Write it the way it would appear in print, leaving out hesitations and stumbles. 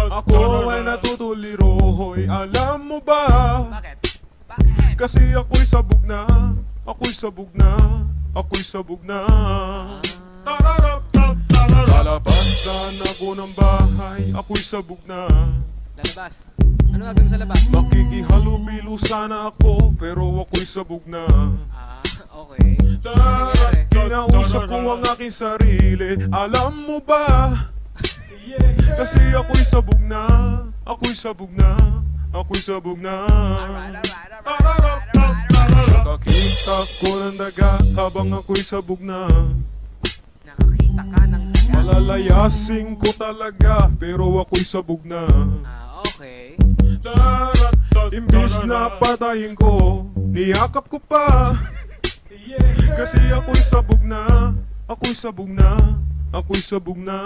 Ako ay natutuliro, hoy, alam mo ba? Bakit? Bakit? Kasi ako'y sabog na, ako'y sabog na, ako'y sabog na. Lalabasan ako ng bahay, ako'y sabog na. Lalabas. Ano gagawin mo sa labas? Makikihalubilo sana ako, pero ako'y sabog na. Ah, okay. Ano nangyari? Kinausap ko ang aking sarili, alam mo ba? Kasi ako'y sabog na, ako'y sabog na, ako'y sabog na. Alright. Nakakita ko ng daga habang ako'y sabog na. Nakakita ka ng taga. Malalayasin ko talaga, pero ako'y sabog na. Ah, okay. Imbis na patayin ko, niyakap ko pa. Kasi ako'y sabog na, ako'y sabog na, ako'y sabog na.